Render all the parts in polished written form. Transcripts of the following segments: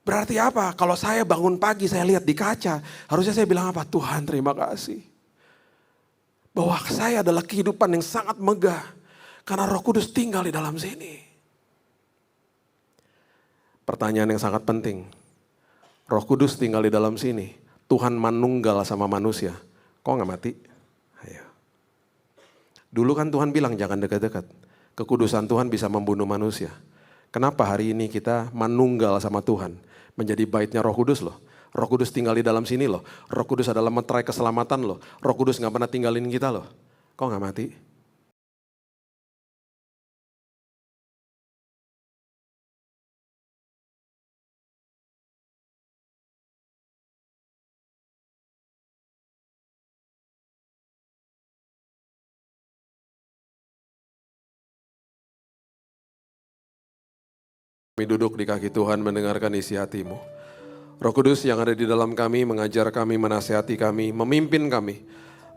Berarti apa? Kalau saya bangun pagi, saya lihat di kaca, harusnya saya bilang apa? Tuhan terima kasih. Bahwa saya adalah kehidupan yang sangat megah. Karena Roh Kudus tinggal di dalam sini. Pertanyaan yang sangat penting. Roh Kudus tinggal di dalam sini. Tuhan manunggal sama manusia. Kok gak mati? Ayo. Dulu kan Tuhan bilang jangan dekat-dekat. Kekudusan Tuhan bisa membunuh manusia. Kenapa hari ini kita manunggal sama Tuhan? Menjadi baitnya Roh Kudus loh. Roh Kudus tinggal di dalam sini loh. Roh Kudus adalah meterai keselamatan loh. Roh Kudus gak pernah tinggalin kita loh. Kok gak mati? Kami duduk di kaki Tuhan mendengarkan isi hatimu. Roh Kudus yang ada di dalam kami mengajar kami, menasihati kami, memimpin kami.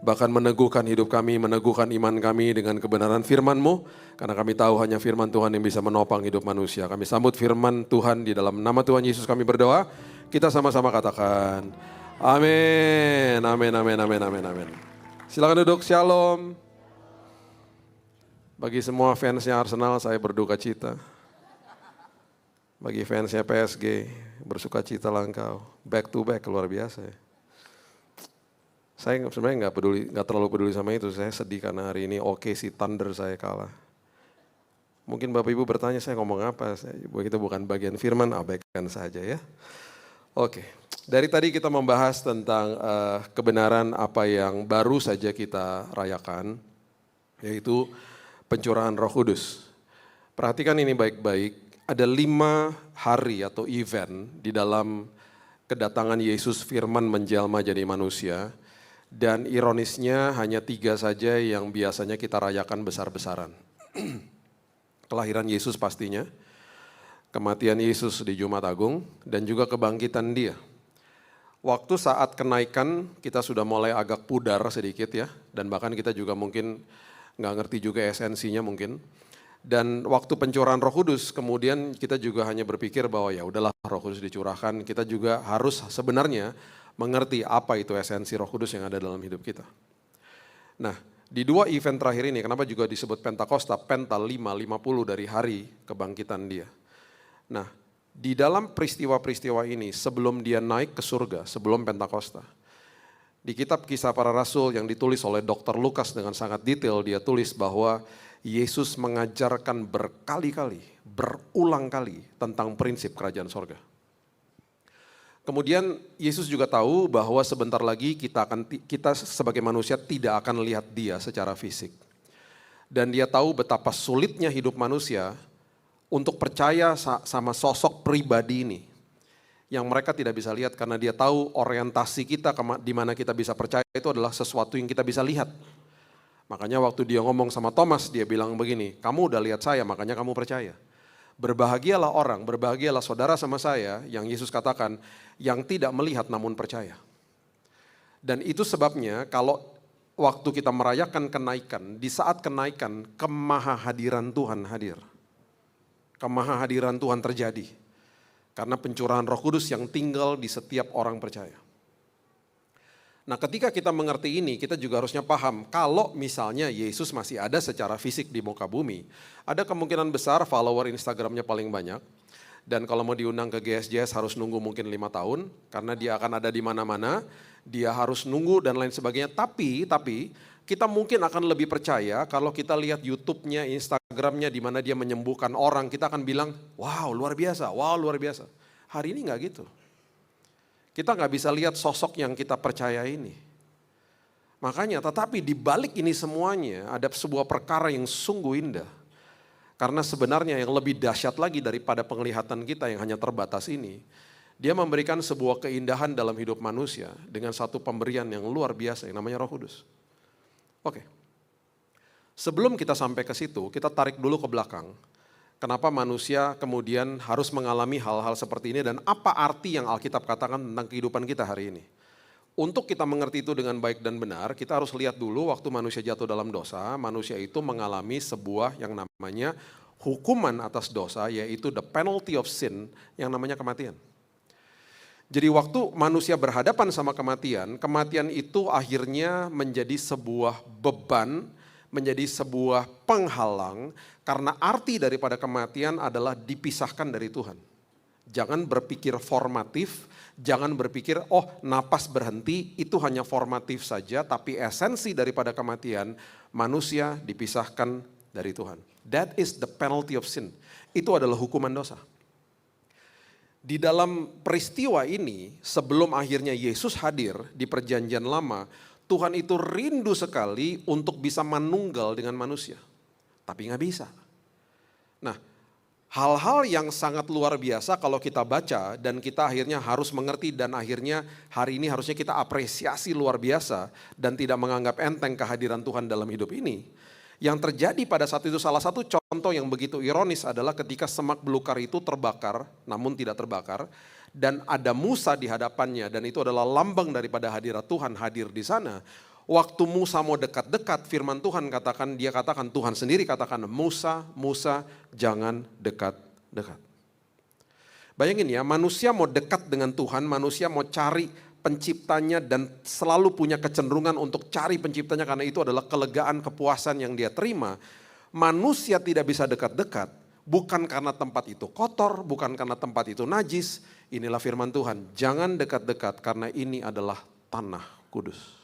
Bahkan meneguhkan hidup kami, meneguhkan iman kami dengan kebenaran firman-Mu. Karena kami tahu hanya firman Tuhan yang bisa menopang hidup manusia. Kami sambut firman Tuhan di dalam nama Tuhan Yesus kami berdoa. Kita sama-sama katakan, amin, amin, amin, amin, amin, amin. Silakan duduk, shalom. Bagi semua fansnya Arsenal saya berduka cita. Bagi fansnya PSG, bersuka cita lah engkau. Back to back, luar biasa ya. Saya sebenarnya nggak terlalu peduli sama itu. Saya sedih karena hari ini OKC Thunder saya kalah. Mungkin Bapak Ibu bertanya saya ngomong apa. Kita bukan bagian firman, abaikan saja ya. Oke, dari tadi kita membahas tentang kebenaran apa yang baru saja kita rayakan. Yaitu pencurahan Roh Kudus. Perhatikan ini baik-baik. Ada 5 hari atau event di dalam kedatangan Yesus firman menjelma jadi manusia. Dan ironisnya hanya 3 saja yang biasanya kita rayakan besar-besaran. Kelahiran Yesus pastinya, kematian Yesus di Jumat Agung, dan juga kebangkitan Dia. Waktu saat kenaikan kita sudah mulai agak pudar sedikit ya. Dan bahkan kita juga mungkin nggak ngerti juga esensinya mungkin. Dan waktu pencurahan Roh Kudus, kemudian kita juga hanya berpikir bahwa ya udahlah Roh Kudus dicurahkan, kita juga harus sebenarnya mengerti apa itu esensi Roh Kudus yang ada dalam hidup kita. Nah, di 2 event terakhir ini, kenapa juga disebut Pentakosta, Penta 50 dari hari kebangkitan Dia. Nah, di dalam peristiwa-peristiwa ini, sebelum Dia naik ke surga, sebelum Pentakosta, di kitab Kisah Para Rasul yang ditulis oleh Dr. Lukas dengan sangat detail, dia tulis bahwa Yesus mengajarkan berkali-kali, berulang kali tentang prinsip kerajaan sorga. Kemudian Yesus juga tahu bahwa sebentar lagi kita sebagai manusia tidak akan lihat Dia secara fisik. Dan Dia tahu betapa sulitnya hidup manusia untuk percaya sama sosok pribadi ini. Yang mereka tidak bisa lihat karena Dia tahu orientasi kita di mana kita bisa percaya itu adalah sesuatu yang kita bisa lihat. Makanya waktu Dia ngomong sama Thomas, Dia bilang begini, kamu udah lihat saya makanya kamu percaya. Berbahagialah orang, berbahagialah saudara sama saya yang Yesus katakan, yang tidak melihat namun percaya. Dan itu sebabnya kalau waktu kita merayakan kenaikan, di saat kenaikan kemahahadiran Tuhan hadir. Kemahahadiran Tuhan terjadi. Karena pencurahan Roh Kudus yang tinggal di setiap orang percaya. Nah, ketika kita mengerti ini, kita juga harusnya paham kalau misalnya Yesus masih ada secara fisik di muka bumi, ada kemungkinan besar follower Instagramnya paling banyak. Dan kalau mau diundang ke GSJS harus nunggu mungkin 5 tahun, karena dia akan ada di mana-mana, dia harus nunggu dan lain sebagainya. Tapi kita mungkin akan lebih percaya kalau kita lihat YouTube-nya, Instagram-nya di mana dia menyembuhkan orang, kita akan bilang, wow luar biasa, wow luar biasa. Hari ini enggak gitu. Kita nggak bisa lihat sosok yang kita percaya ini. Makanya tetapi di balik ini semuanya ada sebuah perkara yang sungguh indah. Karena sebenarnya yang lebih dahsyat lagi daripada penglihatan kita yang hanya terbatas ini. Dia memberikan sebuah keindahan dalam hidup manusia dengan satu pemberian yang luar biasa yang namanya Roh Kudus. Oke. Sebelum kita sampai ke situ, kita tarik dulu ke belakang. Kenapa manusia kemudian harus mengalami hal-hal seperti ini dan apa arti yang Alkitab katakan tentang kehidupan kita hari ini. Untuk kita mengerti itu dengan baik dan benar, kita harus lihat dulu waktu manusia jatuh dalam dosa, manusia itu mengalami sebuah yang namanya hukuman atas dosa, yaitu the penalty of sin yang namanya kematian. Jadi waktu manusia berhadapan sama kematian, kematian itu akhirnya menjadi sebuah beban, menjadi sebuah penghalang, karena arti daripada kematian adalah dipisahkan dari Tuhan. Jangan berpikir formatif, jangan berpikir oh napas berhenti, itu hanya formatif saja, tapi esensi daripada kematian, manusia dipisahkan dari Tuhan. That is the penalty of sin. Itu adalah hukuman dosa. Di dalam peristiwa ini, sebelum akhirnya Yesus hadir di perjanjian lama, Tuhan itu rindu sekali untuk bisa manunggal dengan manusia. Tapi nggak bisa. Nah, hal-hal yang sangat luar biasa kalau kita baca dan kita akhirnya harus mengerti dan akhirnya hari ini harusnya kita apresiasi luar biasa dan tidak menganggap enteng kehadiran Tuhan dalam hidup ini. Yang terjadi pada saat itu salah satu contoh yang begitu ironis adalah ketika semak belukar itu terbakar namun tidak terbakar dan ada Musa di hadapannya dan itu adalah lambang daripada hadirat Tuhan hadir di sana. Waktu Musa mau dekat-dekat firman Tuhan dia katakan Tuhan sendiri katakan Musa, Musa jangan dekat-dekat. Bayangin ya manusia mau dekat dengan Tuhan, manusia mau cari penciptanya dan selalu punya kecenderungan untuk cari penciptanya karena itu adalah kelegaan, kepuasan yang dia terima. Manusia tidak bisa dekat-dekat bukan karena tempat itu kotor, bukan karena tempat itu najis. Inilah firman Tuhan, jangan dekat-dekat karena ini adalah tanah kudus.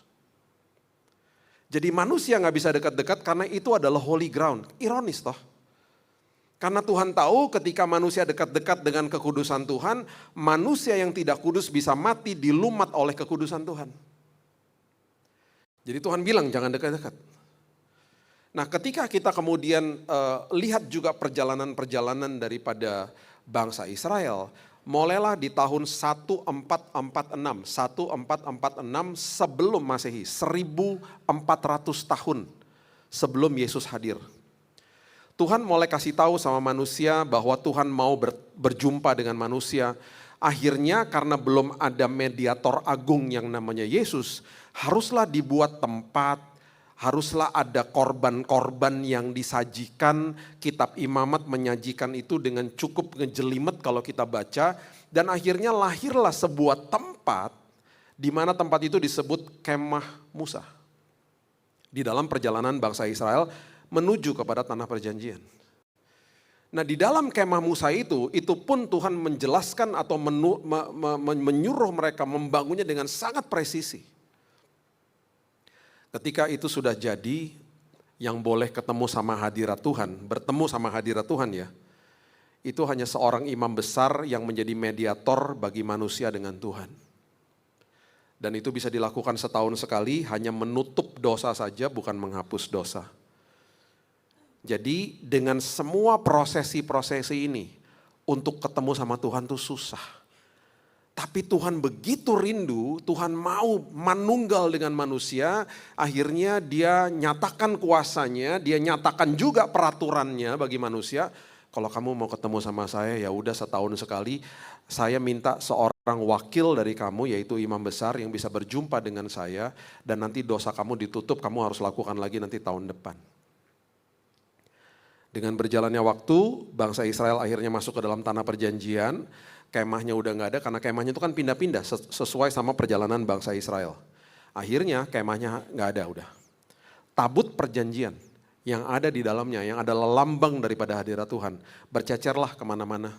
Jadi manusia gak bisa dekat-dekat karena itu adalah holy ground. Ironis toh. Karena Tuhan tahu ketika manusia dekat-dekat dengan kekudusan Tuhan, manusia yang tidak kudus bisa mati dilumat oleh kekudusan Tuhan. Jadi Tuhan bilang jangan dekat-dekat. Nah ketika kita kemudian lihat juga perjalanan-perjalanan daripada bangsa Israel, mulailah di tahun 1446 sebelum Masehi, 1400 tahun sebelum Yesus hadir. Tuhan mulai kasih tahu sama manusia bahwa Tuhan mau berjumpa dengan manusia. Akhirnya karena belum ada mediator agung yang namanya Yesus, haruslah dibuat tempat, haruslah ada korban-korban yang disajikan. Kitab Imamat menyajikan itu dengan cukup ngejelimet kalau kita baca. Dan akhirnya lahirlah sebuah tempat di mana tempat itu disebut Kemah Musa. Di dalam perjalanan bangsa Israel menuju kepada tanah perjanjian. Nah di dalam kemah Musa itu pun Tuhan menjelaskan atau menyuruh mereka membangunnya dengan sangat presisi. Ketika itu sudah jadi, yang boleh ketemu sama hadirat Tuhan, bertemu sama hadirat Tuhan ya, itu hanya seorang imam besar yang menjadi mediator bagi manusia dengan Tuhan. Dan itu bisa dilakukan setahun sekali, hanya menutup dosa saja bukan menghapus dosa. Jadi dengan semua prosesi-prosesi ini untuk ketemu sama Tuhan itu susah. Tapi Tuhan begitu rindu, Tuhan mau manunggal dengan manusia, akhirnya dia nyatakan kuasanya, dia nyatakan juga peraturannya bagi manusia. Kalau kamu mau ketemu sama saya ya udah setahun sekali, saya minta seorang wakil dari kamu yaitu imam besar yang bisa berjumpa dengan saya dan nanti dosa kamu ditutup, kamu harus lakukan lagi nanti tahun depan. Dengan berjalannya waktu, bangsa Israel akhirnya masuk ke dalam tanah perjanjian, kemahnya udah gak ada karena kemahnya itu kan pindah-pindah sesuai sama perjalanan bangsa Israel. Akhirnya kemahnya gak ada udah. Tabut perjanjian yang ada di dalamnya, yang adalah lambang daripada hadirat Tuhan, bercecerlah kemana-mana.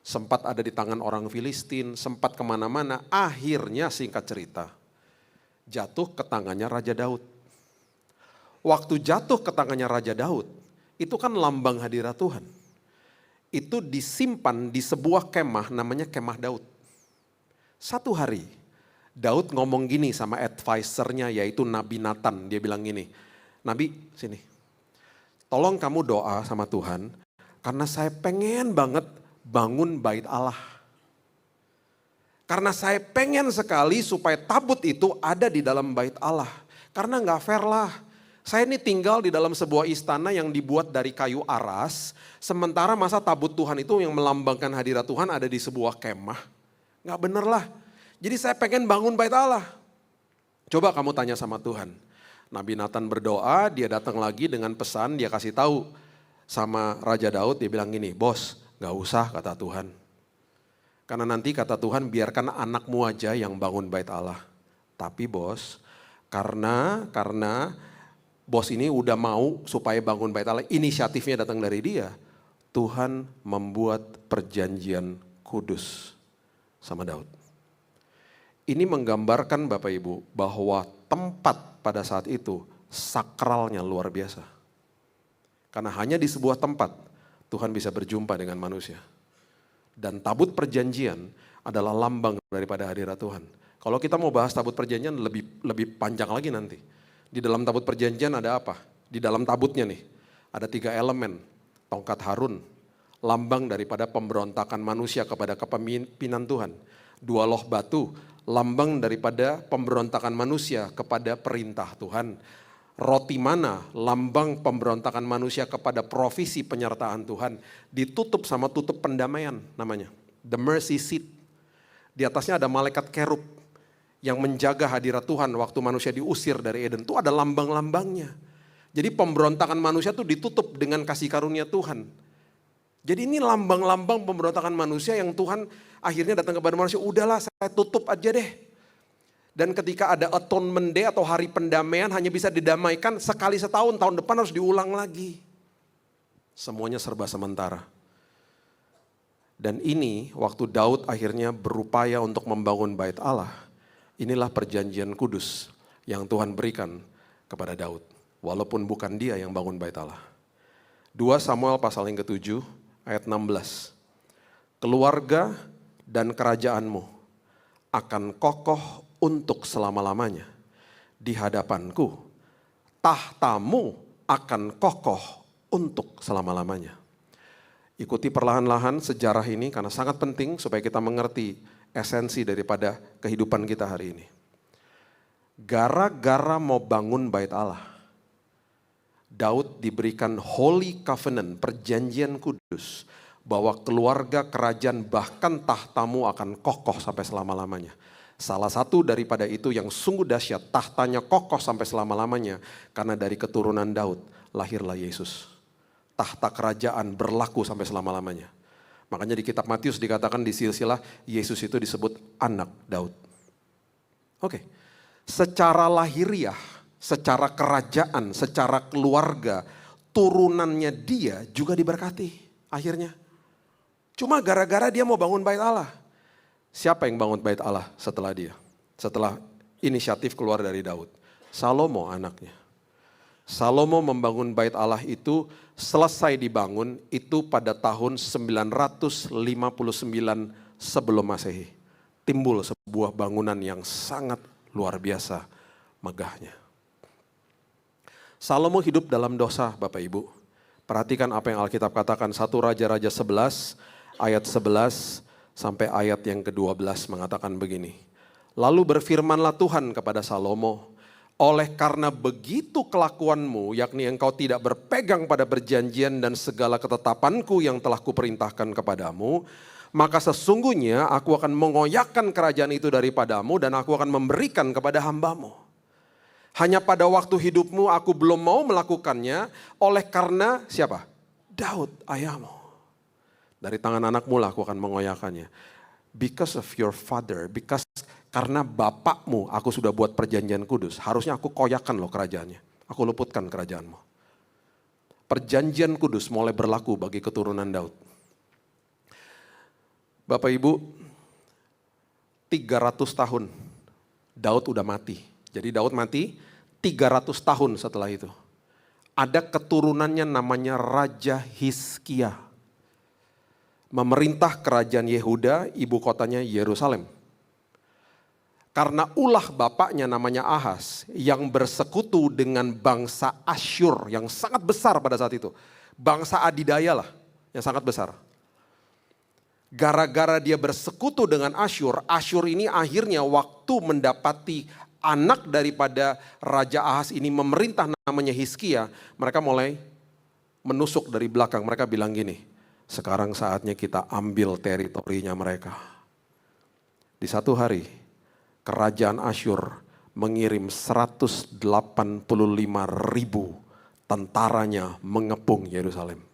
Sempat ada di tangan orang Filistin, sempat kemana-mana, akhirnya singkat cerita, jatuh ke tangannya Raja Daud. Waktu jatuh ke tangannya Raja Daud, itu kan lambang hadirat Tuhan. Itu disimpan di sebuah kemah namanya kemah Daud. Satu hari Daud ngomong gini sama advisernya yaitu Nabi Nathan. Dia bilang gini, Nabi sini, tolong kamu doa sama Tuhan karena saya pengen banget bangun bait Allah. Karena saya pengen sekali supaya tabut itu ada di dalam bait Allah. Karena gak fair lah. Saya ini tinggal di dalam sebuah istana yang dibuat dari kayu aras, sementara masa tabut Tuhan itu yang melambangkan hadirat Tuhan ada di sebuah kemah. Gak bener lah. Jadi saya pengen bangun bait Allah. Coba kamu tanya sama Tuhan. Nabi Nathan berdoa, dia datang lagi dengan pesan, dia kasih tahu sama Raja Daud, dia bilang gini, bos gak usah kata Tuhan. Karena nanti kata Tuhan, biarkan anakmu aja yang bangun bait Allah. Tapi bos, karena bos ini udah mau supaya bangun bait Allah, inisiatifnya datang dari dia. Tuhan membuat perjanjian kudus sama Daud. Ini menggambarkan Bapak Ibu bahwa tempat pada saat itu sakralnya luar biasa. Karena hanya di sebuah tempat Tuhan bisa berjumpa dengan manusia. Dan tabut perjanjian adalah lambang daripada hadirat Tuhan. Kalau kita mau bahas tabut perjanjian lebih panjang lagi nanti. Di dalam tabut perjanjian ada apa? Di dalam tabutnya nih, ada 3 elemen. Tongkat Harun, lambang daripada pemberontakan manusia kepada kepemimpinan Tuhan. 2 loh batu, lambang daripada pemberontakan manusia kepada perintah Tuhan. Roti mana, lambang pemberontakan manusia kepada provisi penyertaan Tuhan. Ditutup sama tutup pendamaian namanya. The mercy seat. Di atasnya ada malaikat kerub yang menjaga hadirat Tuhan waktu manusia diusir dari Eden. Itu ada lambang-lambangnya. Jadi pemberontakan manusia itu ditutup dengan kasih karunia Tuhan. Jadi ini lambang-lambang pemberontakan manusia yang Tuhan akhirnya datang kepada manusia. Udahlah saya tutup aja deh. Dan ketika ada atonement day atau hari pendamaian hanya bisa didamaikan sekali setahun, tahun depan harus diulang lagi. Semuanya serba sementara. Dan ini waktu Daud akhirnya berupaya untuk membangun bait Allah, inilah perjanjian kudus yang Tuhan berikan kepada Daud. Walaupun bukan dia yang bangun bait Allah. 2 Samuel pasal yang ke-7 ayat 16. Keluarga dan kerajaanmu akan kokoh untuk selama-lamanya di hadapanku, tahtamu akan kokoh untuk selama-lamanya. Ikuti perlahan-lahan sejarah ini karena sangat penting supaya kita mengerti esensi daripada kehidupan kita hari ini. Gara-gara mau bangun bait Allah, Daud diberikan Holy Covenant, perjanjian kudus, bahwa keluarga, kerajaan, bahkan tahtamu akan kokoh sampai selama-lamanya. Salah satu daripada itu yang sungguh dahsyat, tahtanya kokoh sampai selama-lamanya. Karena dari keturunan Daud lahirlah Yesus. Tahta kerajaan berlaku sampai selama-lamanya. Makanya di kitab Matius dikatakan di silsilah Yesus itu disebut anak Daud. Oke, secara lahiriah, secara kerajaan, secara keluarga, turunannya dia juga diberkati akhirnya. Cuma gara-gara dia mau bangun bait Allah. Siapa yang bangun bait Allah setelah dia? Setelah inisiatif keluar dari Daud. Salomo anaknya. Salomo membangun bait Allah itu selesai dibangun itu pada tahun 959 sebelum Masehi. Timbul sebuah bangunan yang sangat luar biasa megahnya. Salomo hidup dalam dosa Bapak Ibu. Perhatikan apa yang Alkitab katakan. 1 Raja-Raja 11 ayat 11 sampai ayat yang ke-12 mengatakan begini. Lalu berfirmanlah Tuhan kepada Salomo, oleh karena begitu kelakuanmu, yakni engkau tidak berpegang pada perjanjian dan segala ketetapanku yang telah kuperintahkan kepadamu, maka sesungguhnya aku akan mengoyakkan kerajaan itu daripadamu dan aku akan memberikan kepada hambamu. Hanya pada waktu hidupmu aku belum mau melakukannya, oleh karena siapa? Daud ayahmu. Dari tangan anakmu lah aku akan mengoyakkannya. Because of your father, karena bapakmu aku sudah buat perjanjian kudus. Harusnya aku koyakkan loh kerajaannya. Aku luputkan kerajaanmu. Perjanjian kudus mulai berlaku bagi keturunan Daud. Bapak Ibu, 300 tahun Daud udah mati. Jadi Daud mati 300 tahun setelah itu. Ada keturunannya namanya Raja Hizkia. Memerintah kerajaan Yehuda, ibu kotanya Yerusalem. Karena ulah bapaknya namanya Ahaz yang bersekutu dengan bangsa Asyur yang sangat besar pada saat itu. Bangsa adidaya lah yang sangat besar. Gara-gara dia bersekutu dengan Asyur, Asyur ini akhirnya waktu mendapati anak daripada Raja Ahaz ini memerintah namanya Hizkia, mereka mulai menusuk dari belakang, mereka bilang gini, sekarang saatnya kita ambil teritorinya mereka. Di satu hari, kerajaan Asyur mengirim 185.000 tentaranya mengepung Yerusalem.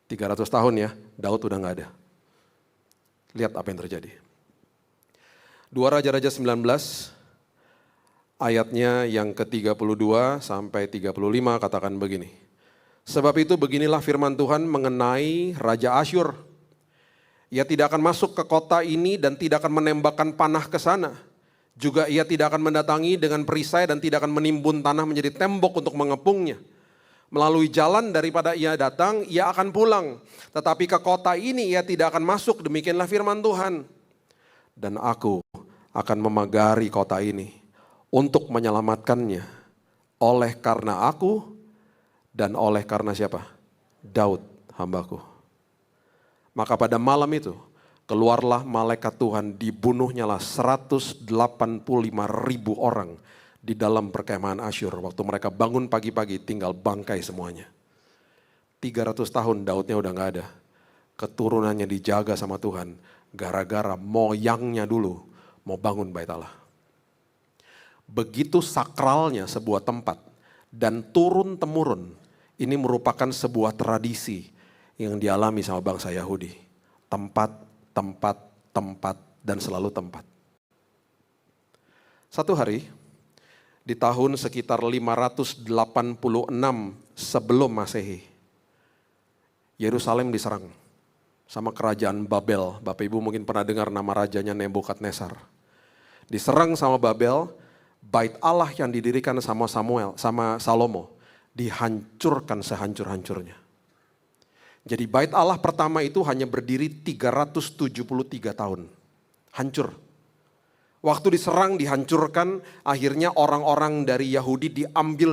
300 tahun ya, Daud udah gak ada. Lihat apa yang terjadi. 2 Raja-Raja 19 ayatnya yang ke-32 sampai 35 katakan begini. Sebab itu beginilah firman Tuhan mengenai Raja Asyur. Ia tidak akan masuk ke kota ini dan tidak akan menembakkan panah ke sana. Juga ia tidak akan mendatangi dengan perisai dan tidak akan menimbun tanah menjadi tembok untuk mengepungnya. Melalui jalan daripada ia datang, ia akan pulang. Tetapi ke kota ini ia tidak akan masuk, demikianlah firman Tuhan. Dan aku akan memagari kota ini untuk menyelamatkannya. Oleh karena aku dan oleh karena siapa? Daud hambaku. Maka pada malam itu keluarlah malaikat Tuhan, dibunuhnyalah 185.000 orang di dalam perkemahan Asyur. Waktu mereka bangun pagi-pagi tinggal bangkai semuanya. 300 tahun Daudnya udah gak ada. Keturunannya dijaga sama Tuhan gara-gara moyangnya dulu mau bangun bait Allah. Begitu sakralnya sebuah tempat dan turun-temurun, ini merupakan sebuah tradisi yang dialami sama bangsa Yahudi. Tempat, dan selalu tempat. Satu hari, di tahun sekitar 586 sebelum Masehi, Yerusalem diserang sama kerajaan Babel. Bapak Ibu mungkin pernah dengar nama rajanya Nebukadnezar. Diserang sama Babel, bait Allah yang didirikan sama Salomo dihancurkan sehancur-hancurnya. Jadi bait Allah pertama itu hanya berdiri 373 tahun. Hancur. Waktu diserang, dihancurkan, akhirnya orang-orang dari Yahudi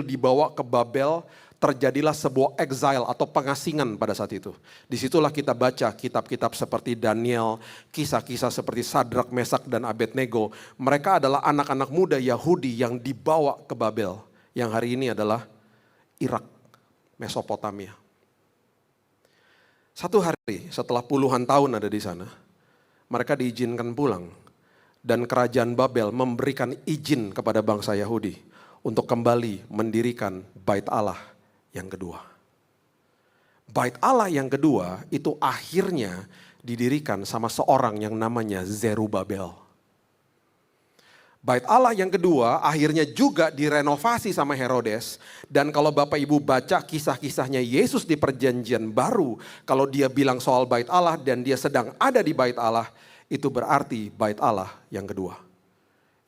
dibawa ke Babel, terjadilah sebuah exile atau pengasingan pada saat itu. Disitulah kita baca kitab-kitab seperti Daniel, kisah-kisah seperti Sadrak, Mesak, dan Abednego. Mereka adalah anak-anak muda Yahudi yang dibawa ke Babel, yang hari ini adalah Irak, Mesopotamia. Satu hari setelah puluhan tahun ada di sana, mereka diizinkan pulang. Dan kerajaan Babel memberikan izin kepada bangsa Yahudi untuk kembali mendirikan bait Allah yang kedua. Bait Allah yang kedua itu akhirnya didirikan sama seorang yang namanya Zerubabel. Bait Allah yang kedua akhirnya juga direnovasi sama Herodes. Dan kalau Bapak Ibu baca kisah-kisahnya Yesus di perjanjian baru, kalau dia bilang soal bait Allah dan dia sedang ada di bait Allah, itu berarti bait Allah yang kedua.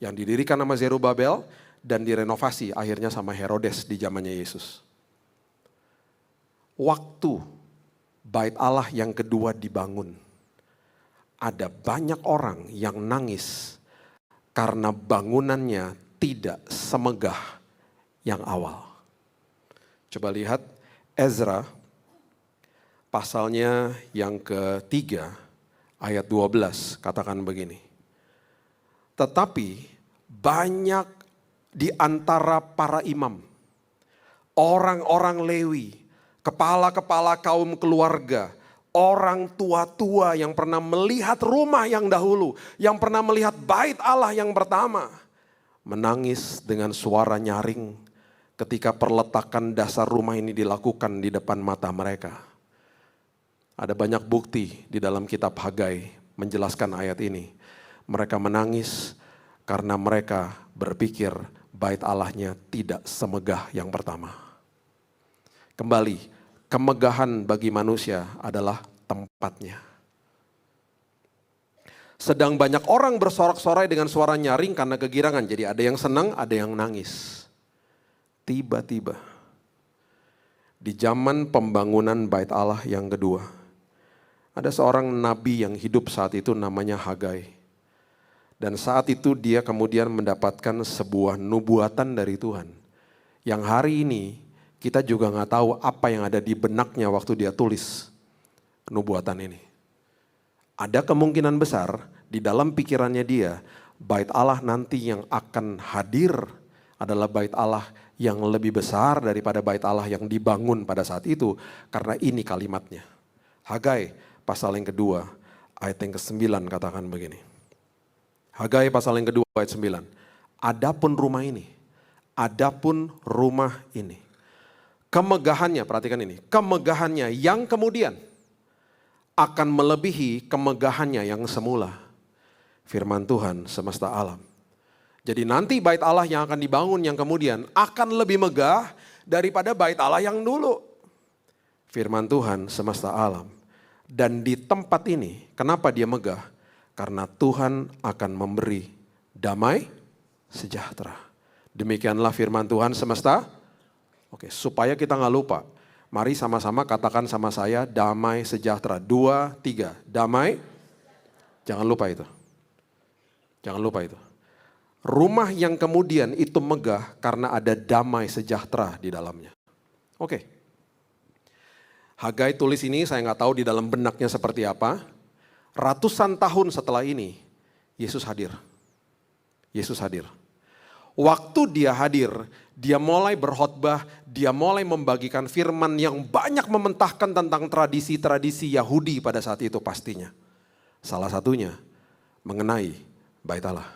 Yang didirikan sama Zerubabel dan direnovasi akhirnya sama Herodes di zamannya Yesus. Waktu bait Allah yang kedua dibangun, ada banyak orang yang nangis karena bangunannya tidak semegah yang awal. Coba lihat Ezra pasalnya yang ketiga. Ayat 12 katakan begini. Tetapi banyak di antara para imam, orang-orang Lewi, kepala-kepala kaum keluarga, orang tua-tua yang pernah melihat rumah yang dahulu, yang pernah melihat bait Allah yang pertama, menangis dengan suara nyaring ketika perletakan dasar rumah ini dilakukan di depan mata mereka. Ada banyak bukti di dalam kitab Hagai menjelaskan ayat ini. Mereka menangis karena mereka berpikir bait Allahnya tidak semegah yang pertama. Kembali, kemegahan bagi manusia adalah tempatnya. Sedang banyak orang bersorak-sorai dengan suara nyaring karena kegirangan. Jadi ada yang senang, ada yang nangis. Tiba-tiba, di zaman pembangunan bait Allah yang kedua, ada seorang nabi yang hidup saat itu namanya Hagai. Dan saat itu dia kemudian mendapatkan sebuah nubuatan dari Tuhan. Yang hari ini kita juga gak tahu apa yang ada di benaknya waktu dia tulis nubuatan ini. Ada kemungkinan besar di dalam pikirannya dia, bait Allah nanti yang akan hadir adalah bait Allah yang lebih besar daripada bait Allah yang dibangun pada saat itu. Karena ini kalimatnya. Hagai pasal yang kedua, ayat yang ke-9 katakan begini. Hagai pasal yang kedua ayat 9. Adapun rumah ini. Kemegahannya, perhatikan ini. Kemegahannya yang kemudian akan melebihi kemegahannya yang semula. Firman Tuhan semesta alam. Jadi nanti bait Allah yang akan dibangun yang kemudian akan lebih megah daripada bait Allah yang dulu. Firman Tuhan semesta alam. Dan di tempat ini, kenapa dia megah? Karena Tuhan akan memberi damai sejahtera. Demikianlah firman Tuhan semesta. Oke, supaya kita nggak lupa. Mari sama-sama katakan sama saya, damai sejahtera. 2, 3, damai. Jangan lupa itu. Jangan lupa itu. Rumah yang kemudian itu megah karena ada damai sejahtera di dalamnya. Oke. Hagai tulis ini, saya nggak tahu di dalam benaknya seperti apa. Ratusan tahun setelah ini, Yesus hadir. Yesus hadir. Waktu dia hadir, dia mulai berkhotbah, dia mulai membagikan firman yang banyak mementahkan tentang tradisi-tradisi Yahudi pada saat itu pastinya. Salah satunya mengenai bait Allah.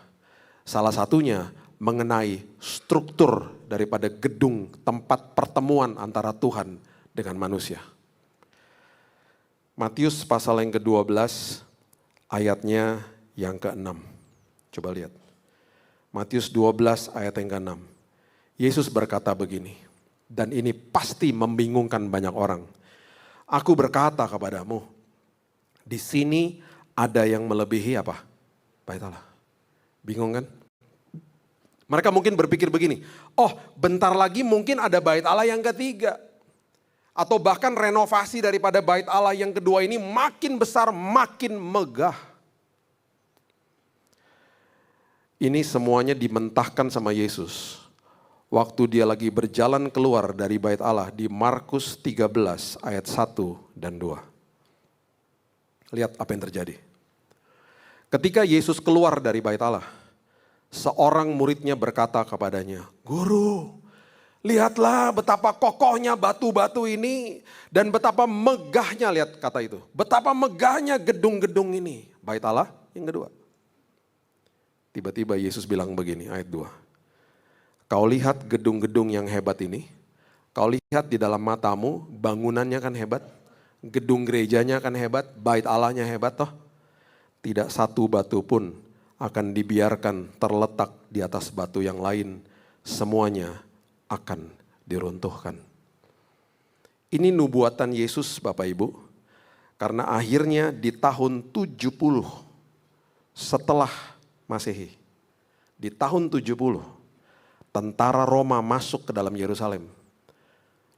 Salah satunya mengenai struktur daripada gedung tempat pertemuan antara Tuhan dengan manusia. Matius pasal yang ke-12 ayatnya yang ke-6. Coba lihat. Matius 12 ayat yang ke-6. Yesus berkata begini, dan ini pasti membingungkan banyak orang. Aku berkata kepadamu, di sini ada yang melebihi apa? Bait Allah. Bingung kan? Mereka mungkin berpikir begini, oh bentar lagi mungkin ada bait Allah yang ketiga. Atau bahkan renovasi daripada bait Allah yang kedua ini makin besar, makin megah. Ini semuanya dimentahkan sama Yesus. Waktu dia lagi berjalan keluar dari bait Allah di Markus 13 ayat 1 dan 2. Lihat apa yang terjadi. Ketika Yesus keluar dari bait Allah, seorang muridnya berkata kepadanya, Guru, lihatlah betapa kokohnya batu-batu ini dan betapa megahnya, lihat kata itu. Betapa megahnya gedung-gedung ini. Bait Allah yang kedua. Tiba-tiba Yesus bilang begini, ayat 2. Kau lihat gedung-gedung yang hebat ini, kau lihat di dalam matamu bangunannya kan hebat, gedung gerejanya kan hebat, bait Allahnya hebat toh. Tidak satu batu pun akan dibiarkan terletak di atas batu yang lain, semuanya akan diruntuhkan. Ini nubuatan Yesus Bapak Ibu, karena akhirnya di tahun 70 setelah Masehi, di tahun 70, tentara Roma masuk ke dalam Yerusalem,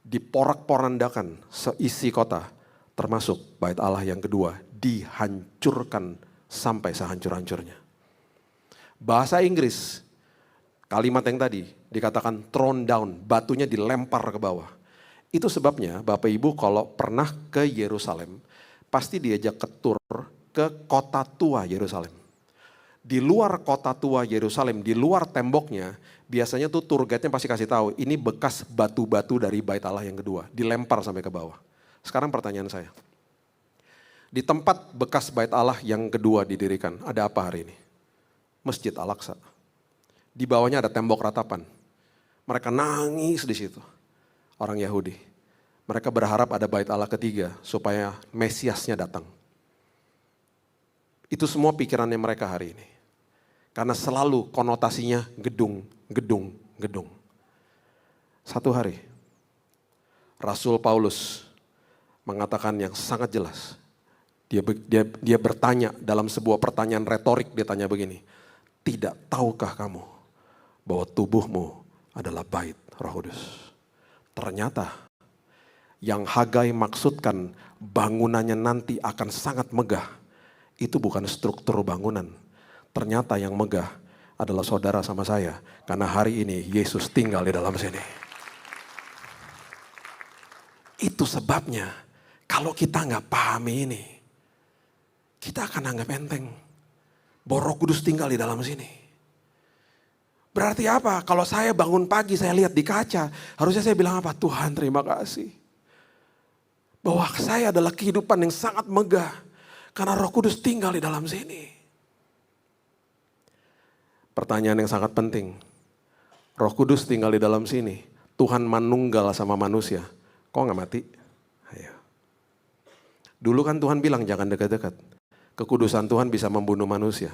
diporak-porandakan seisi kota, termasuk bait Allah yang kedua, dihancurkan sampai sehancur-hancurnya. Bahasa Inggris, kalimat yang tadi dikatakan thrown down, batunya dilempar ke bawah. Itu sebabnya Bapak Ibu kalau pernah ke Yerusalem, pasti diajak ke tur ke kota tua Yerusalem. Di luar kota tua Yerusalem, di luar temboknya, biasanya tuh tour guide-nya pasti kasih tahu, ini bekas batu-batu dari bait Allah yang kedua, dilempar sampai ke bawah. Sekarang pertanyaan saya, di tempat bekas bait Allah yang kedua didirikan, ada apa hari ini? Masjid Al-Aqsa. Di bawahnya ada tembok ratapan. Mereka nangis di situ, orang Yahudi. Mereka berharap ada bait Allah ketiga, supaya Mesiasnya datang. Itu semua pikirannya mereka hari ini. Karena selalu konotasinya gedung, gedung, gedung. Satu hari, Rasul Paulus mengatakan yang sangat jelas. Dia bertanya dalam sebuah pertanyaan retorik, dia tanya begini. Tidak tahukah kamu bahwa tubuhmu adalah bait Roh Kudus? Ternyata yang Hagai maksudkan bangunannya nanti akan sangat megah. Itu bukan struktur bangunan. Ternyata yang megah adalah saudara sama saya. Karena hari ini Yesus tinggal di dalam sini. Itu sebabnya kalau kita nggak pahami ini, kita akan anggap enteng. Bahwa Roh Kudus tinggal di dalam sini. Berarti apa? Kalau saya bangun pagi, saya lihat di kaca. Harusnya saya bilang apa? Tuhan terima kasih. Bahwa saya adalah kehidupan yang sangat megah. Karena Roh Kudus tinggal di dalam sini. Pertanyaan yang sangat penting. Roh Kudus tinggal di dalam sini. Tuhan manunggal sama manusia. Kok gak mati? Ayo. Dulu kan Tuhan bilang jangan dekat-dekat. Kekudusan Tuhan bisa membunuh manusia.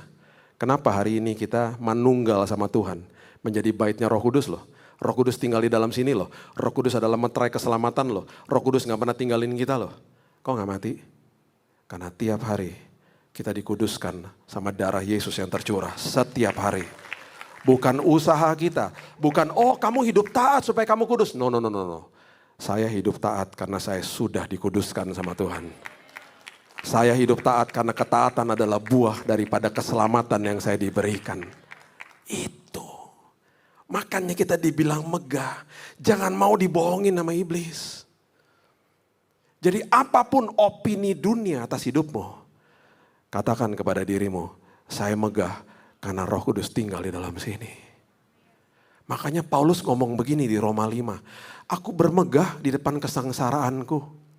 Kenapa hari ini kita manunggal sama Tuhan? Menjadi baitnya Roh Kudus loh. Roh Kudus tinggal di dalam sini loh. Roh Kudus adalah meterai keselamatan loh. Roh Kudus gak pernah tinggalin kita loh. Kok gak mati? Karena tiap hari kita dikuduskan sama darah Yesus yang tercurah setiap hari. Bukan usaha kita. Bukan, oh kamu hidup taat supaya kamu kudus. No. Saya hidup taat karena saya sudah dikuduskan sama Tuhan. Saya hidup taat karena ketaatan adalah buah daripada keselamatan yang saya diberikan. Itu. Makanya kita dibilang megah. Jangan mau dibohongin sama iblis. Jadi apapun opini dunia atas hidupmu, katakan kepada dirimu, saya megah karena Roh Kudus tinggal di dalam sini. Makanya Paulus ngomong begini di Roma 5. Aku bermegah di depan kesengsaraanku.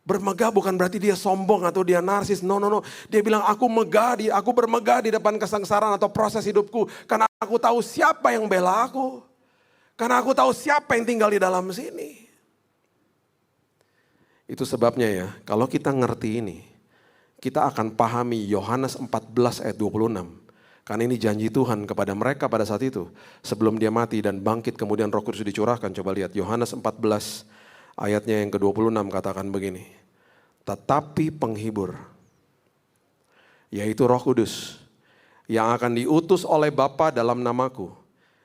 Bermegah bukan berarti dia sombong atau dia narsis. No. Dia bilang aku bermegah di depan kesengsaraan atau proses hidupku. Karena aku tahu siapa yang bela aku. Karena aku tahu siapa yang tinggal di dalam sini. Itu sebabnya ya, kalau kita ngerti ini, kita akan pahami Yohanes 14 ayat 26. Karena ini janji Tuhan kepada mereka pada saat itu. Sebelum dia mati dan bangkit kemudian Roh Kudus dicurahkan. Coba lihat Yohanes 14 ayatnya yang ke-26 katakan begini. Tetapi penghibur, yaitu Roh Kudus, yang akan diutus oleh Bapa dalam namaku.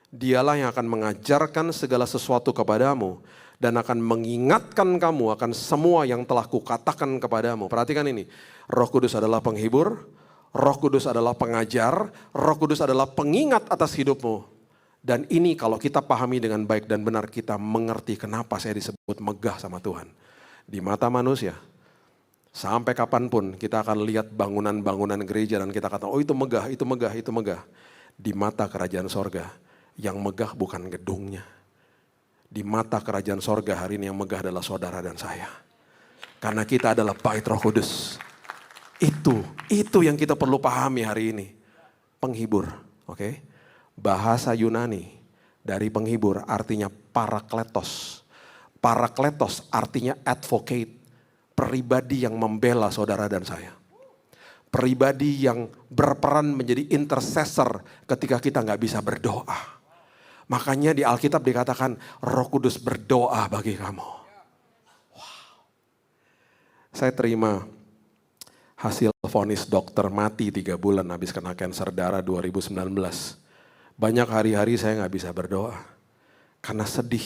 Dialah yang akan mengajarkan segala sesuatu kepadamu dan akan mengingatkan kamu akan semua yang telah kukatakan kepadamu. Perhatikan ini, Roh Kudus adalah penghibur, Roh Kudus adalah pengajar, Roh Kudus adalah pengingat atas hidupmu. Dan ini kalau kita pahami dengan baik dan benar, kita mengerti kenapa saya disebut megah sama Tuhan. Di mata manusia, sampai kapanpun kita akan lihat bangunan-bangunan gereja dan kita kata, oh itu megah, itu megah, itu megah. Di mata kerajaan sorga, yang megah bukan gedungnya. Di mata kerajaan sorga hari ini yang megah adalah saudara dan saya. Karena kita adalah bait Roh Kudus. Itu yang kita perlu pahami hari ini. Penghibur, oke? Bahasa Yunani dari penghibur artinya parakletos. Parakletos artinya advocate. Pribadi yang membela saudara dan saya. Pribadi yang berperan menjadi intercessor ketika kita gak bisa berdoa. Makanya di Alkitab dikatakan Roh Kudus berdoa bagi kamu. Wow. Saya terima hasil vonis dokter mati 3 bulan habis kena kanker darah 2019. Banyak hari-hari saya gak bisa berdoa. Karena sedih.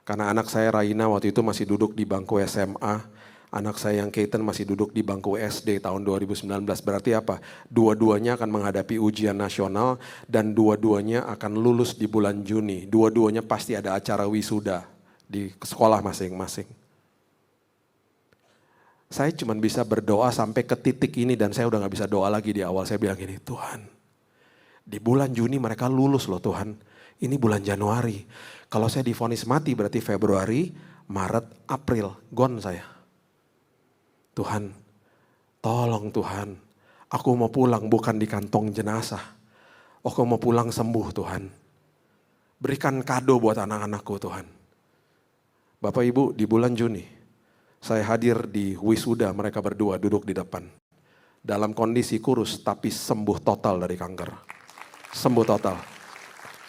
Karena anak saya Raina waktu itu masih duduk di bangku SMA. Anak saya yang Keaton masih duduk di bangku SD tahun 2019. Berarti apa? Dua-duanya akan menghadapi ujian nasional dan dua-duanya akan lulus di bulan Juni. Dua-duanya pasti ada acara wisuda di sekolah masing-masing. Saya cuma bisa berdoa sampai ke titik ini dan saya udah gak bisa doa lagi di awal. Saya bilang gini, Tuhan, di bulan Juni mereka lulus loh Tuhan. Ini bulan Januari. Kalau saya divonis mati berarti Februari, Maret, April, gone saya. Tuhan, tolong Tuhan, aku mau pulang bukan di kantong jenazah. Aku mau pulang sembuh Tuhan. Berikan kado buat anak-anakku Tuhan. Bapak Ibu di bulan Juni, saya hadir di wisuda mereka berdua duduk di depan. Dalam kondisi kurus tapi sembuh total dari kanker. Sembuh total.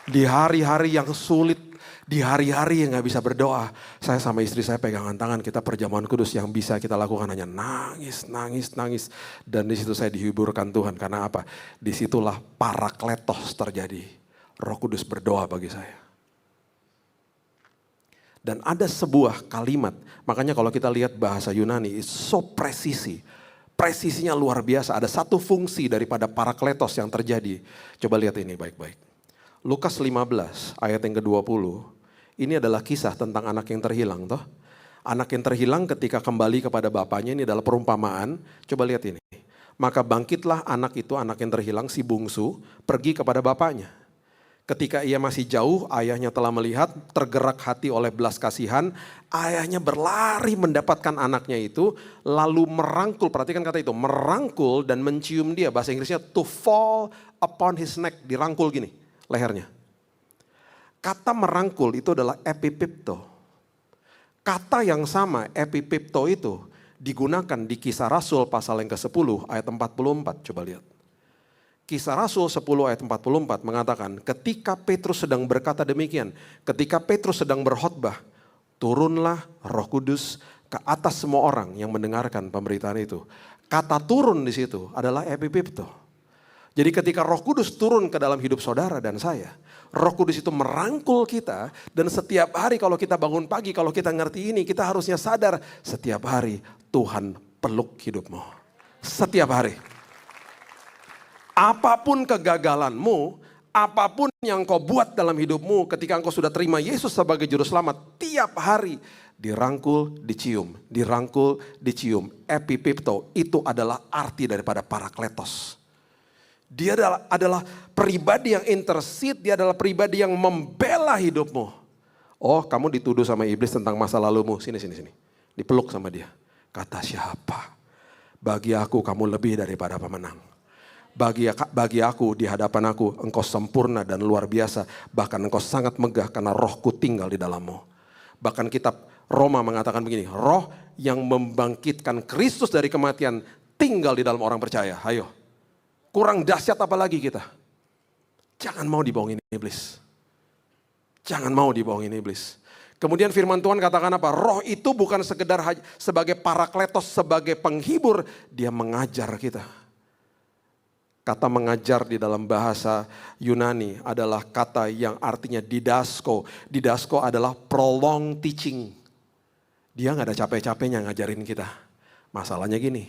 Di hari-hari yang sulit, di hari-hari yang gak bisa berdoa, saya sama istri saya pegangan tangan, kita perjamuan kudus yang bisa kita lakukan hanya nangis. Dan di situ saya dihiburkan Tuhan, karena apa? Disitulah parakletos terjadi. Roh Kudus berdoa bagi saya. Dan ada sebuah kalimat, makanya kalau kita lihat bahasa Yunani, it's so presisi. Presisinya luar biasa, ada satu fungsi daripada parakletos yang terjadi. Coba lihat ini baik-baik. Lukas 15 ayat yang ke-20, ini adalah kisah tentang anak yang terhilang toh. Anak yang terhilang ketika kembali kepada bapaknya, ini adalah perumpamaan. Coba lihat ini. Maka bangkitlah anak itu, anak yang terhilang, si bungsu, pergi kepada bapaknya. Ketika ia masih jauh, ayahnya telah melihat, tergerak hati oleh belas kasihan. Ayahnya berlari mendapatkan anaknya itu, lalu merangkul, perhatikan kata itu, merangkul dan mencium dia. Bahasa Inggrisnya to fall upon his neck, dirangkul gini. Lehernya. Kata merangkul itu adalah epipipto. Kata yang sama epipipto itu digunakan di Kisah Rasul pasal yang ke-10 ayat 44. Coba lihat. Kisah Rasul 10 ayat 44 mengatakan, ketika Petrus sedang berkata demikian, ketika Petrus sedang berkhotbah, turunlah Roh Kudus ke atas semua orang yang mendengarkan pemberitaan itu. Kata turun di situ adalah epipipto. Jadi ketika Roh Kudus turun ke dalam hidup saudara dan saya, Roh Kudus itu merangkul kita, dan setiap hari kalau kita bangun pagi, kalau kita ngerti ini, kita harusnya sadar setiap hari Tuhan peluk hidupmu. Setiap hari. Apapun kegagalanmu, apapun yang kau buat dalam hidupmu ketika engkau sudah terima Yesus sebagai juru selamat, tiap hari dirangkul, dicium, dirangkul, dicium. Epipipto itu adalah arti daripada parakletos. Dia adalah pribadi yang intercede, dia adalah pribadi yang membela hidupmu. Oh, kamu dituduh sama iblis tentang masa lalumu, sini. Dipeluk sama dia. Kata siapa? Bagi aku kamu lebih daripada pemenang. Bagi aku di hadapan aku engkau sempurna dan luar biasa. Bahkan engkau sangat megah karena rohku tinggal di dalammu. Bahkan kitab Roma mengatakan begini, roh yang membangkitkan Kristus dari kematian tinggal di dalam orang percaya. Ayo, kurang dahsyat apa lagi kita? Jangan mau dibohongin iblis. Jangan mau dibohongin iblis. Kemudian firman Tuhan katakan apa? Roh itu bukan sekedar sebagai parakletos, sebagai penghibur. Dia mengajar kita. Kata mengajar di dalam bahasa Yunani adalah kata yang artinya didasko. Didasko adalah prolong teaching. Dia gak ada capek-capeknya ngajarin kita. Masalahnya gini,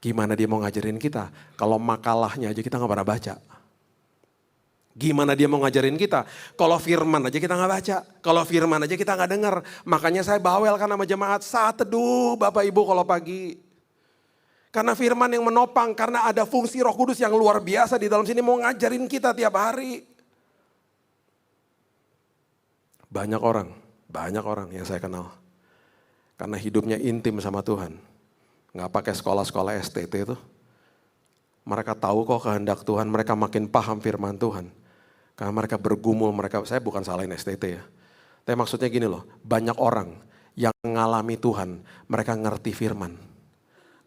gimana dia mau ngajarin kita kalau makalahnya aja kita gak pernah baca. Gimana dia mau ngajarin kita kalau firman aja kita gak baca. Kalau firman aja kita gak dengar. Makanya saya bawel kan sama jemaat saat teduh Bapak Ibu kalau pagi. Karena firman yang menopang, karena ada fungsi Roh Kudus yang luar biasa di dalam sini mau ngajarin kita tiap hari. Banyak orang yang saya kenal. Karena hidupnya intim sama Tuhan. Gak pakai sekolah-sekolah STT itu. Mereka tahu kok kehendak Tuhan, mereka makin paham firman Tuhan. Karena mereka bergumul, saya bukan salahin STT ya. Tapi maksudnya gini loh, banyak orang yang mengalami Tuhan, mereka ngerti firman.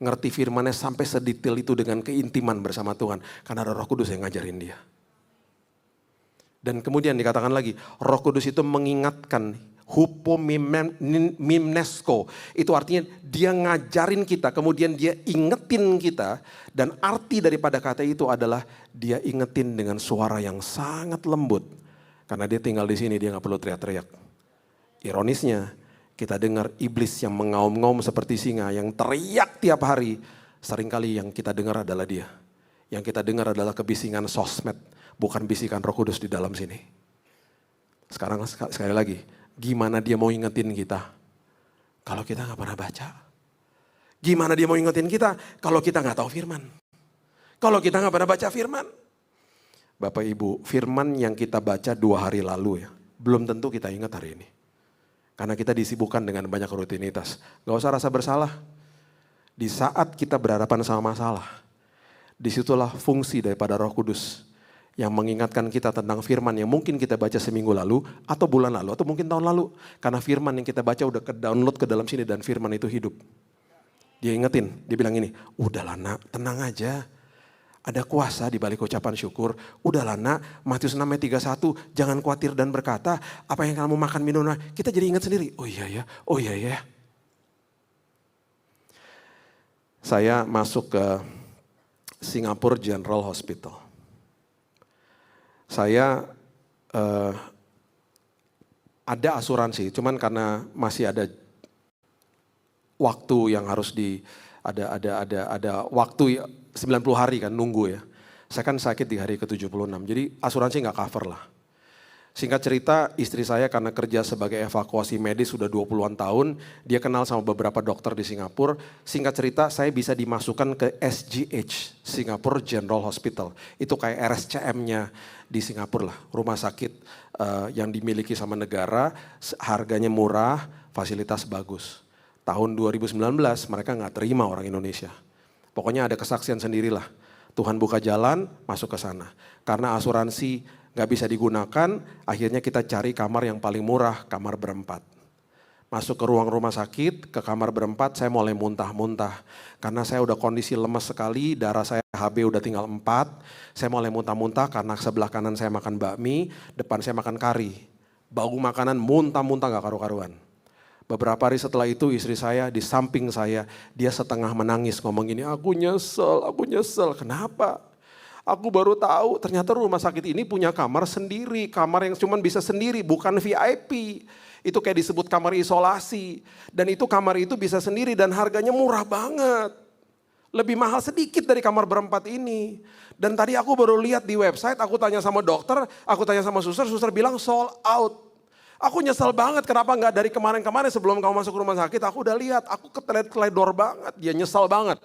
Ngerti firmannya sampai sedetail itu dengan keintiman bersama Tuhan. Karena ada Roh Kudus yang ngajarin dia. Dan kemudian dikatakan lagi, Roh Kudus itu mengingatkan hupomimnesko. Itu artinya dia ngajarin kita, kemudian dia ingetin kita. Dan arti daripada kata itu adalah dia ingetin dengan suara yang sangat lembut. Karena dia tinggal di sini, dia gak perlu teriak-teriak. Ironisnya, kita dengar iblis yang mengaum-ngaum seperti singa, yang teriak tiap hari. Seringkali yang kita dengar adalah dia. Yang kita dengar adalah kebisingan sosmed, bukan bisikan Roh Kudus di dalam sini. Sekarang sekali lagi, gimana dia mau ingetin kita kalau kita gak pernah baca? Gimana dia mau ingetin kita kalau kita gak tahu firman? Kalau kita gak pernah baca firman? Bapak Ibu, firman yang kita baca 2 hari lalu ya, belum tentu kita ingat hari ini. Karena kita disibukkan dengan banyak rutinitas. Gak usah rasa bersalah. Di saat kita berhadapan sama masalah, disitulah fungsi daripada Roh Kudus yang mengingatkan kita tentang firman yang mungkin kita baca seminggu lalu, atau bulan lalu, atau mungkin tahun lalu. Karena firman yang kita baca udah ke-download ke dalam sini dan firman itu hidup. Dia ingetin, dia bilang ini, udahlah nak, tenang aja. Ada kuasa di balik ucapan syukur. Udahlah nak, Matius 6 ayat 31, jangan khawatir dan berkata, apa yang kamu makan minum, kita jadi ingat sendiri. Oh iya ya. Saya masuk ke Singapore General Hospital. Saya ada asuransi, cuman karena masih ada waktu yang harus ada waktu 90 hari kan nunggu ya. Saya kan sakit di hari ke-76, jadi asuransi nggak cover lah. Singkat cerita, istri saya karena kerja sebagai evakuasi medis sudah 20-an tahun, dia kenal sama beberapa dokter di Singapura. Singkat cerita, saya bisa dimasukkan ke SGH, Singapore General Hospital. Itu kayak RSCM-nya di Singapura lah, rumah sakit yang dimiliki sama negara, harganya murah, fasilitas bagus. Tahun 2019 mereka nggak terima orang Indonesia. Pokoknya ada kesaksian sendirilah. Tuhan buka jalan, masuk ke sana. Karena asuransi gak bisa digunakan, akhirnya kita cari kamar yang paling murah, kamar berempat. Masuk ke ruang rumah sakit, ke kamar berempat, saya mulai muntah-muntah. Karena saya udah kondisi lemas sekali, darah saya HB udah tinggal 4. Saya mulai muntah-muntah karena sebelah kanan saya makan bakmi, depan saya makan kari. Bau makanan muntah-muntah gak karu-karuan. Beberapa hari setelah itu istri saya di samping saya, dia setengah menangis ngomong gini, aku nyesel. Kenapa? Aku baru tahu ternyata rumah sakit ini punya kamar sendiri, kamar yang cuma bisa sendiri, bukan VIP. Itu kayak disebut kamar isolasi. Dan itu kamar itu bisa sendiri dan harganya murah banget. Lebih mahal sedikit dari kamar berempat ini. Dan tadi aku baru lihat di website, aku tanya sama dokter, aku tanya sama suster bilang sold out. Aku nyesel banget kenapa nggak dari kemarin-kemarin sebelum kamu masuk rumah sakit, aku udah lihat, aku keteledor banget, dia nyesel banget.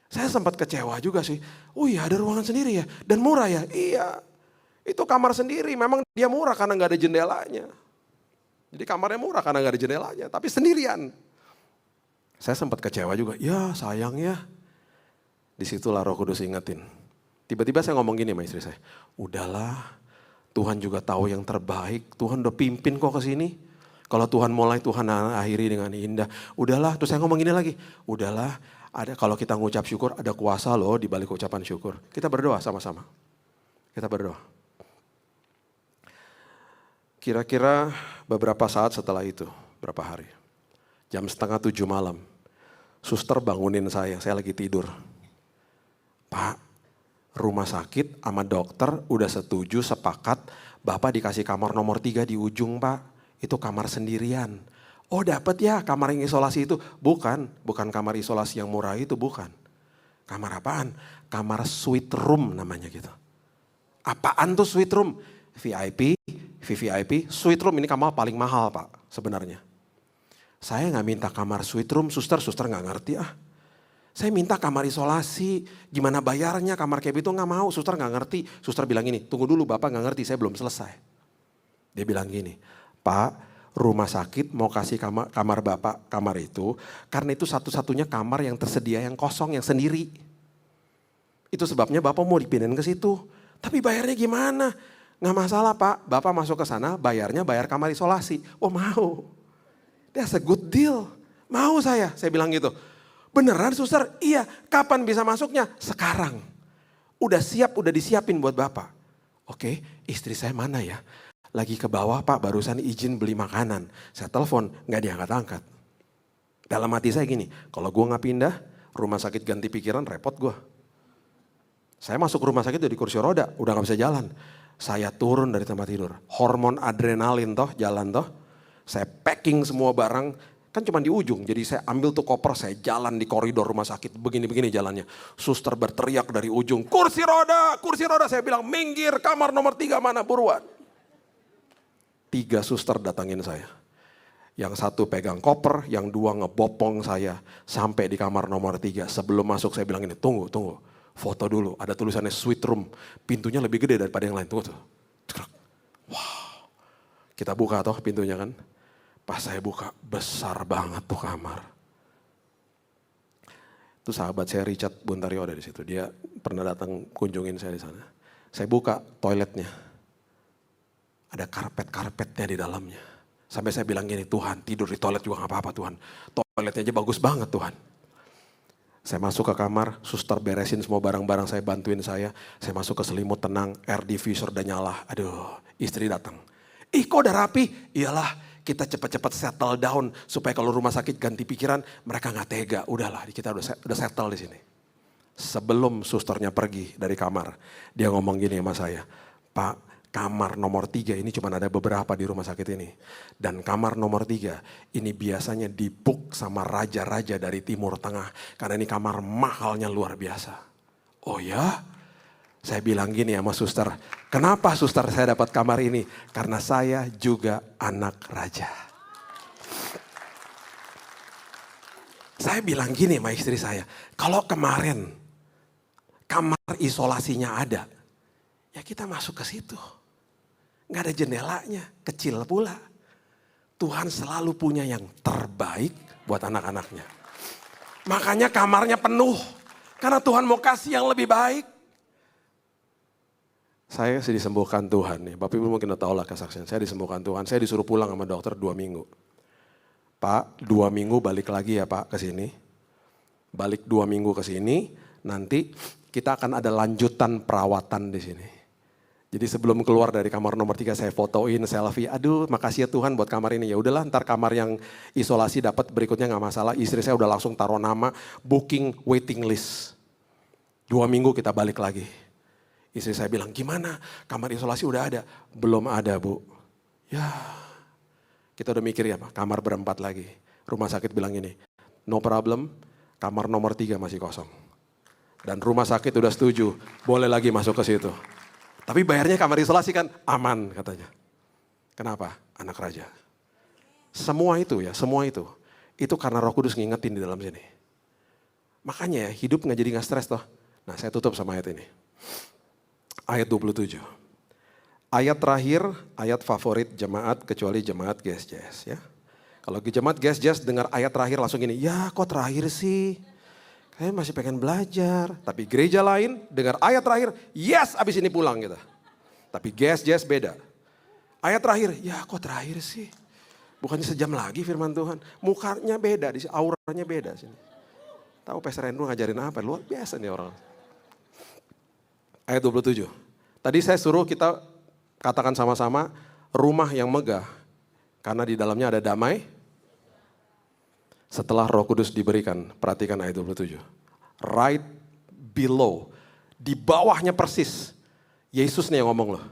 Saya sempat kecewa juga sih, oh iya ada ruangan sendiri ya, dan murah ya, iya. Itu kamar sendiri, memang dia murah karena nggak ada jendelanya. Jadi kamarnya murah karena gak ada jendelanya, tapi sendirian. Saya sempat kecewa juga, ya sayang ya. Disitulah Roh Kudus ingetin. Tiba-tiba saya ngomong gini sama istri saya, udahlah Tuhan juga tahu yang terbaik, Tuhan udah pimpin kok ke sini. Kalau Tuhan mulai, Tuhan akhiri dengan indah. Udahlah, terus saya ngomong gini lagi, udahlah ada kalau kita ngucap syukur, ada kuasa loh di balik ucapan syukur. Kita berdoa sama-sama, kita berdoa. Kira-kira beberapa saat setelah itu, berapa hari, jam 6:30 malam, suster bangunin saya lagi tidur. Pak, rumah sakit sama dokter udah setuju sepakat, Bapak dikasih kamar nomor 3 di ujung Pak, itu kamar sendirian. Oh dapat ya kamar yang isolasi itu? Bukan kamar isolasi yang murah itu, bukan. Kamar apaan? Kamar suite room namanya gitu. Apaan tuh suite room? VIP, VVIP, suite room ini kamar paling mahal Pak sebenarnya. Saya gak minta kamar suite room, suster gak ngerti ah. Saya minta kamar isolasi, gimana bayarnya kamar kayak gitu gak mau, suster gak ngerti. Suster bilang gini, tunggu dulu Bapak gak ngerti, saya belum selesai. Dia bilang gini, Pak rumah sakit mau kasih kamar Bapak, kamar itu. Karena itu satu-satunya kamar yang tersedia yang kosong, yang sendiri. Itu sebabnya Bapak mau dipindahin ke situ. Tapi bayarnya gimana? Nggak masalah Pak, Bapak masuk ke sana bayarnya bayar kamar isolasi. Oh mau, that's a good deal. Mau saya bilang gitu. Beneran suster? Iya, kapan bisa masuknya? Sekarang. Udah siap, udah disiapin buat Bapak. Oke, istri saya mana ya? Lagi ke bawah Pak, barusan izin beli makanan. Saya telepon, nggak diangkat-angkat. Dalam hati saya gini, kalau gue nggak pindah, rumah sakit ganti pikiran repot gue. Saya masuk rumah sakit udah di kursi roda, udah nggak bisa jalan. Saya turun dari tempat tidur, hormon adrenalin toh jalan toh. Saya packing semua barang, kan cuma di ujung. Jadi saya ambil tuh koper, saya jalan di koridor rumah sakit, begini-begini jalannya. Suster berteriak dari ujung, kursi roda. Saya bilang minggir, kamar nomor 3 mana buruan. 3 suster datangin saya. Yang 1 pegang koper, yang 2 ngebopong saya sampai di kamar nomor 3. Sebelum masuk saya bilang ini, tunggu. Foto dulu, ada tulisannya suite room. Pintunya lebih gede daripada yang lain. Tunggu tuh. Wow. Kita buka toh pintunya kan. Pas saya buka, besar banget tuh kamar. Itu sahabat saya Richard Buntario ada di situ. Dia pernah datang kunjungin saya di sana. Saya buka toiletnya. Ada karpet-karpetnya di dalamnya. Sampai saya bilang gini, Tuhan tidur di toilet juga gak apa-apa Tuhan. Toiletnya aja bagus banget Tuhan. Saya masuk ke kamar, suster beresin semua barang-barang saya, bantuin saya. Saya masuk ke selimut tenang, air diffuser udah nyala. Aduh, istri datang. Ih kok udah rapi? Iyalah, kita cepat-cepat settle down. Supaya kalau rumah sakit ganti pikiran, mereka gak tega. Udahlah, kita udah settle di sini. Sebelum susternya pergi dari kamar, dia ngomong gini sama saya. Pak, kamar nomor 3 ini cuma ada beberapa di rumah sakit ini. Dan kamar nomor 3 ini biasanya dibook sama raja-raja dari Timur Tengah. Karena ini kamar mahalnya luar biasa. Oh ya? Saya bilang gini sama suster. Kenapa suster saya dapat kamar ini? Karena saya juga anak raja. Saya bilang gini sama istri saya. Kalau kemarin kamar isolasinya ada. Ya kita masuk ke situ. Gak ada jendelanya, kecil pula. Tuhan selalu punya yang terbaik buat anak-anaknya. Makanya kamarnya penuh. Karena Tuhan mau kasih yang lebih baik. Saya disembuhkan Tuhan nih. Bapak Ibu mungkin udah tahu lah kesaksian. Saya disembuhkan Tuhan. Saya disuruh pulang sama dokter 2 minggu. Pak 2 minggu balik lagi ya Pak ke sini. Balik 2 minggu ke sini, nanti kita akan ada lanjutan perawatan di sini. Jadi sebelum keluar dari kamar nomor 3 saya fotoin selfie, aduh makasih ya Tuhan buat kamar ini. Ya udahlah ntar kamar yang isolasi dapat berikutnya gak masalah. Istri saya udah langsung taruh nama, booking waiting list. 2 minggu kita balik lagi. Istri saya bilang gimana kamar isolasi udah ada? Belum ada Bu. Ya kita udah mikir ya kamar berempat lagi. Rumah sakit bilang ini, no problem kamar nomor 3 masih kosong. Dan rumah sakit udah setuju, boleh lagi masuk ke situ. Tapi bayarnya kamar isolasi kan aman katanya. Kenapa? Anak raja. Semua itu ya, semua itu. Itu karena Roh Kudus ngingetin di dalam sini. Makanya ya hidup jadi gak stres toh. Nah saya tutup sama ayat ini. Ayat 27. Ayat terakhir, ayat favorit jemaat kecuali jemaat GSJS ya. Kalau jemaat GSJS dengar ayat terakhir langsung gini, ya kok terakhir sih? Saya masih pengen belajar. Tapi gereja lain dengar ayat terakhir, yes abis ini pulang kita. Tapi GSJS beda. Ayat terakhir, ya kok terakhir sih? Bukannya sejam lagi firman Tuhan. Mukanya beda, auranya beda sini. Tahu Pastor Andrew ngajarin apa? Luar biasa nih orang. Ayat 27. Tadi saya suruh kita katakan sama-sama rumah yang megah. Karena di dalamnya ada damai. Setelah Roh Kudus diberikan, perhatikan ayat 27. Right below, di bawahnya persis. Yesus nih yang ngomong loh.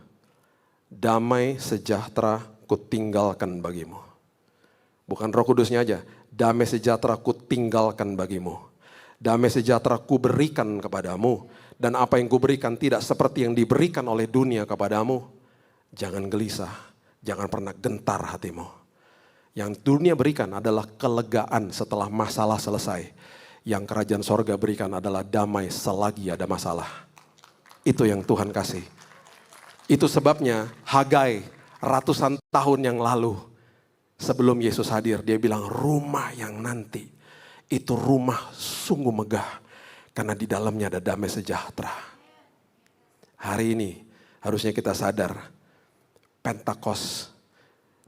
Damai sejahtera kutinggalkan bagimu. Bukan Roh Kudusnya aja, damai sejahtera kutinggalkan bagimu. Damai sejahtera kuberikan kepadamu. Dan apa yang kuberikan tidak seperti yang diberikan oleh dunia kepadamu. Jangan gelisah, jangan pernah gentar hatimu. Yang dunia berikan adalah kelegaan setelah masalah selesai. Yang kerajaan sorga berikan adalah damai selagi ada masalah. Itu yang Tuhan kasih. Itu sebabnya Hagai ratusan tahun yang lalu sebelum Yesus hadir, dia bilang rumah yang nanti itu rumah sungguh megah. Karena di dalamnya ada damai sejahtera. Hari ini harusnya kita sadar Pentakos,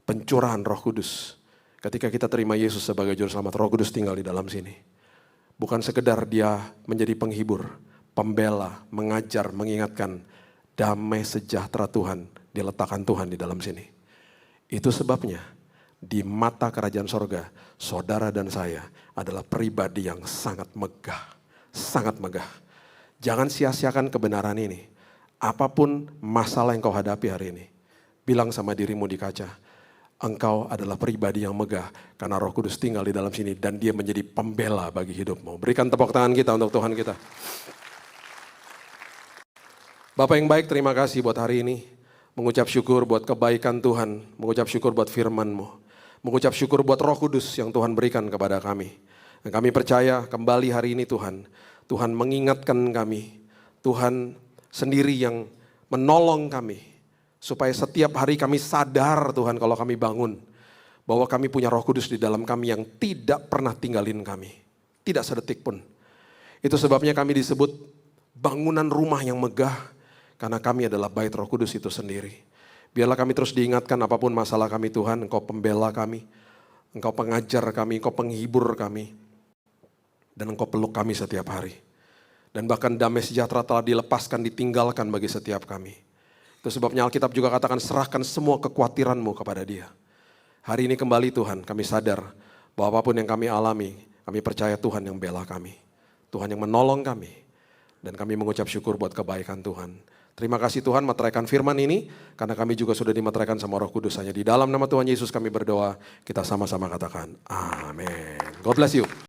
pencurahan Roh Kudus. Ketika kita terima Yesus sebagai juru selamat, Roh Kudus tinggal di dalam sini. Bukan sekedar dia menjadi penghibur, pembela, mengajar, mengingatkan. Damai sejahtera Tuhan, diletakkan Tuhan di dalam sini. Itu sebabnya di mata kerajaan sorga, saudara dan saya adalah pribadi yang sangat megah. Sangat megah. Jangan sia-siakan kebenaran ini. Apapun masalah yang kau hadapi hari ini, bilang sama dirimu di kaca, engkau adalah pribadi yang megah karena Roh Kudus tinggal di dalam sini dan dia menjadi pembela bagi hidupmu. Berikan tepuk tangan kita untuk Tuhan kita. Bapak yang baik, terima kasih buat hari ini. Mengucap syukur buat kebaikan Tuhan, mengucap syukur buat firman-Mu, mengucap syukur buat Roh Kudus yang Tuhan berikan kepada kami. Dan kami percaya kembali hari ini Tuhan, Tuhan mengingatkan kami, Tuhan sendiri yang menolong kami. Supaya setiap hari kami sadar Tuhan kalau kami bangun. Bahwa kami punya Roh Kudus di dalam kami yang tidak pernah tinggalin kami. Tidak sedetik pun. Itu sebabnya kami disebut bangunan rumah yang megah. Karena kami adalah bait Roh Kudus itu sendiri. Biarlah kami terus diingatkan apapun masalah kami Tuhan. Engkau pembela kami. Engkau pengajar kami. Engkau penghibur kami. Dan Engkau peluk kami setiap hari. Dan bahkan damai sejahtera telah dilepaskan, ditinggalkan bagi setiap kami. Itu sebabnya Alkitab juga katakan serahkan semua kekhawatiranmu kepada Dia. Hari ini kembali Tuhan kami sadar bahwa apapun yang kami alami, kami percaya Tuhan yang bela kami. Tuhan yang menolong kami. Dan kami mengucap syukur buat kebaikan Tuhan. Terima kasih Tuhan meteraikan firman ini. Karena kami juga sudah dimeteraikan sama Roh Kudus. Hanya di dalam nama Tuhan Yesus kami berdoa. Kita sama-sama katakan amin. God bless you.